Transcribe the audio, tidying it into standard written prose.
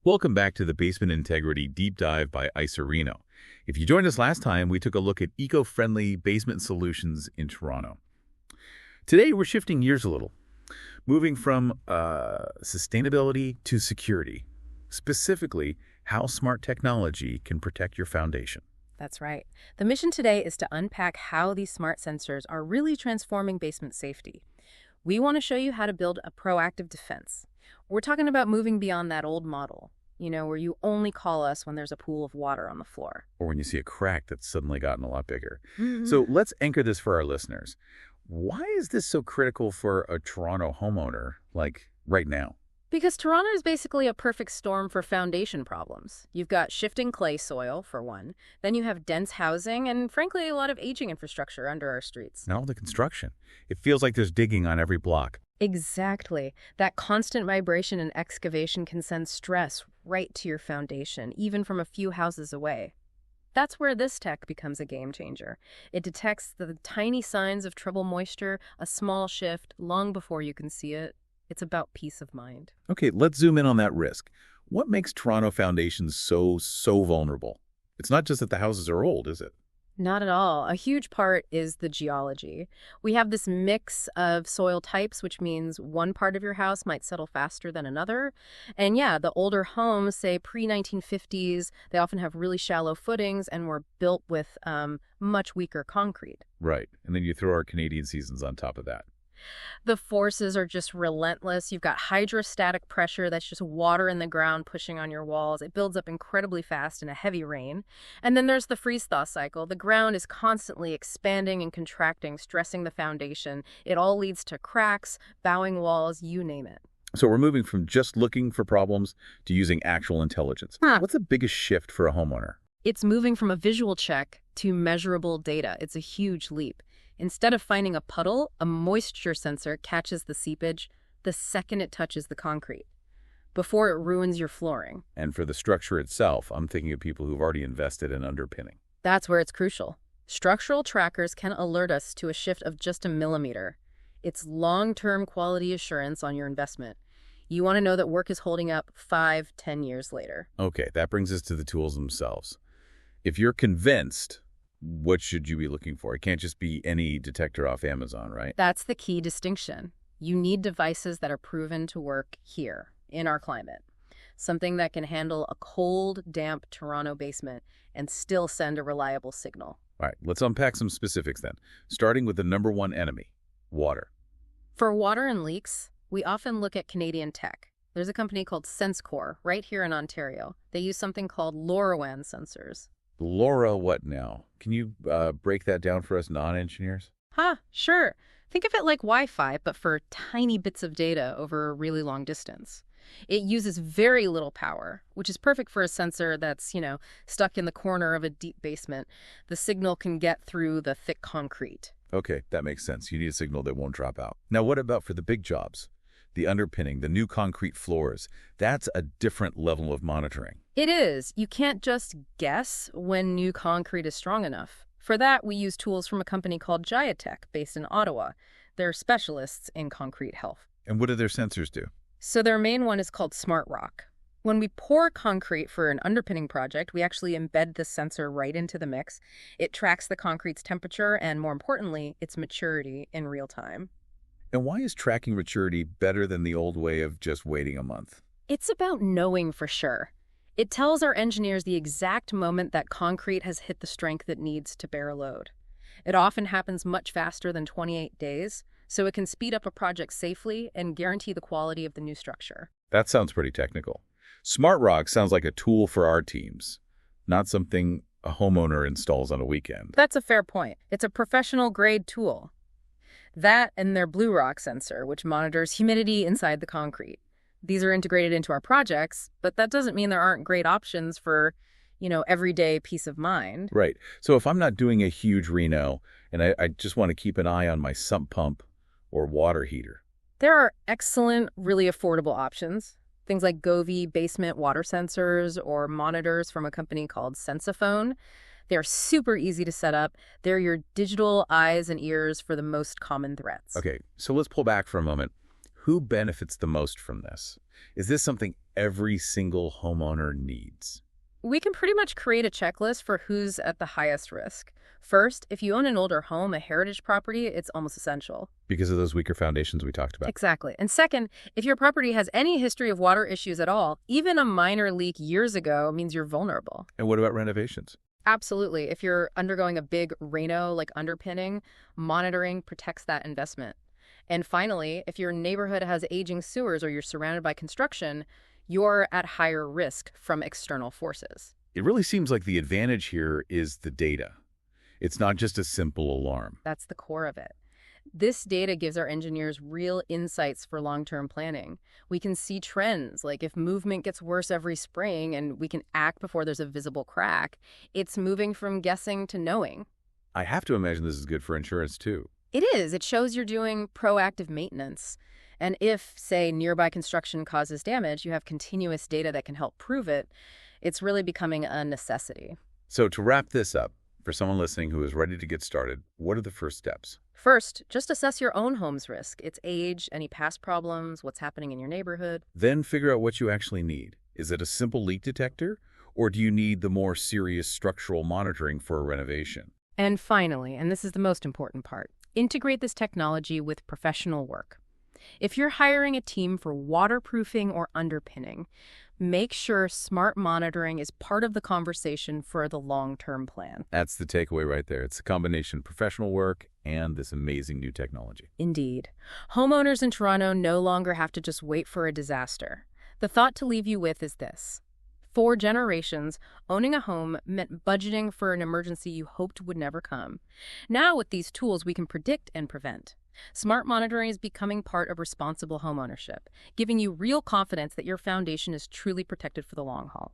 Welcome back to the Basement Integrity Deep Dive by IcyReno. If you joined us last time, we took a look at eco-friendly basement solutions in Toronto. Today, we're shifting gears a little, moving from sustainability to security, specifically how smart technology can protect your foundation. That's right. The mission today is to unpack how these smart sensors are really transforming basement safety. We want to show you how to build a proactive defense. We're talking about moving beyond that old model, where you only call us when there's a pool of water on the floor. Or when you see a crack that's suddenly gotten a lot bigger. So let's anchor this for our listeners. Why is this so critical for a Toronto homeowner, like right now? Because Toronto is basically a perfect storm for foundation problems. You've got shifting clay soil, for one. Then you have dense housing and, frankly, a lot of aging infrastructure under our streets. And all the construction. It feels like there's digging on every block. Exactly. That constant vibration and excavation can send stress right to your foundation, even from a few houses away. That's where this tech becomes a game changer. It detects the tiny signs of trouble moisture, a small shift, long before you can see it. It's about peace of mind. Okay, let's zoom in on that risk. What makes Toronto foundations so vulnerable? It's not just that the houses are old, is it? Not at all. A huge part is the geology. We have this mix of soil types, which means one part of your house might settle faster than another. And yeah, the older homes, say pre-1950s, they often have really shallow footings and were built with much weaker concrete. Right. And then you throw our Canadian seasons on top of that. The forces are just relentless. You've got hydrostatic pressure, that's just water in the ground pushing on your walls. It builds up incredibly fast in a heavy rain. And then there's the freeze-thaw cycle. The ground is constantly expanding and contracting, stressing the foundation. It all leads to cracks, bowing walls, you name it. So we're moving from just looking for problems to using actual intelligence. What's the biggest shift for a homeowner? It's moving from a visual check to measurable data. It's a huge leap. Instead of finding a puddle, a moisture sensor catches the seepage the second it touches the concrete, before it ruins your flooring. And for the structure itself, I'm thinking of people who've already invested in underpinning. That's where it's crucial. Structural trackers can alert us to a shift of just a millimeter. It's long-term quality assurance on your investment. You want to know that work is holding up 5-10 years later. Okay, that brings us to the tools themselves. If you're convinced, what should you be looking for? It can't just be any detector off Amazon, right? That's the key distinction. You need devices that are proven to work here, in our climate. Something that can handle a cold, damp Toronto basement and still send a reliable signal. All right, let's unpack some specifics then, starting with the number one enemy, water. For water and leaks, we often look at Canadian tech. There's a company called SenseCore right here in Ontario. They use something called LoRaWAN sensors. Laura, what now? Can you break that down for us non-engineers? Sure. Think of it like Wi-Fi, but for tiny bits of data over a really long distance. It uses very little power, which is perfect for a sensor that's, stuck in the corner of a deep basement. The signal can get through the thick concrete. Okay, that makes sense. You need a signal that won't drop out. Now, what about for the big jobs? The underpinning, the new concrete floors. That's a different level of monitoring. It is. You can't just guess when new concrete is strong enough. For that, we use tools from a company called Giatech, based in Ottawa. They're specialists in concrete health. And what do their sensors do? So their main one is called Smart Rock. When we pour concrete for an underpinning project, we actually embed the sensor right into the mix. It tracks the concrete's temperature and, more importantly, its maturity in real time. And why is tracking maturity better than the old way of just waiting a month? It's about knowing for sure. It tells our engineers the exact moment that concrete has hit the strength it needs to bear a load. It often happens much faster than 28 days, so it can speed up a project safely and guarantee the quality of the new structure. That sounds pretty technical. Smart Rock sounds like a tool for our teams, not something a homeowner installs on a weekend. That's a fair point. It's a professional-grade tool. That and their Blue Rock sensor, which monitors humidity inside the concrete. These are integrated into our projects, but that doesn't mean there aren't great options for, everyday peace of mind. Right. So if I'm not doing a huge reno and I just want to keep an eye on my sump pump or water heater. There are excellent, really affordable options. Things like Govee basement water sensors or monitors from a company called Sensaphone. They're super easy to set up. They're your digital eyes and ears for the most common threats. Okay, so let's pull back for a moment. Who benefits the most from this? Is this something every single homeowner needs? We can pretty much create a checklist for who's at the highest risk. First, if you own an older home, a heritage property, it's almost essential. Because of those weaker foundations we talked about. Exactly. And second, if your property has any history of water issues at all, even a minor leak years ago means you're vulnerable. And what about renovations? Absolutely. If you're undergoing a big reno like underpinning, monitoring protects that investment. And finally, if your neighborhood has aging sewers or you're surrounded by construction, you're at higher risk from external forces. It really seems like the advantage here is the data. It's not just a simple alarm. That's the core of it. This data gives our engineers real insights for long-term planning. We can see trends, like if movement gets worse every spring and we can act before there's a visible crack. It's moving from guessing to knowing. I have to imagine this is good for insurance, too. It is. It shows you're doing proactive maintenance. And if, say, nearby construction causes damage, you have continuous data that can help prove it. It's really becoming a necessity. So to wrap this up, for someone listening who is ready to get started, what are the first steps? First, just assess your own home's risk, its age, any past problems, what's happening in your neighborhood. Then figure out what you actually need. Is it a simple leak detector, or do you need the more serious structural monitoring for a renovation? And finally, and this is the most important part, integrate this technology with professional work. If you're hiring a team for waterproofing or underpinning, make sure smart monitoring is part of the conversation for the long-term plan. That's the takeaway right there. It's a combination of professional work and this amazing new technology. Indeed. Homeowners in Toronto no longer have to just wait for a disaster. The thought to leave you with is this. For generations, owning a home meant budgeting for an emergency you hoped would never come. Now, with these tools, we can predict and prevent. Smart monitoring is becoming part of responsible homeownership, giving you real confidence that your foundation is truly protected for the long haul.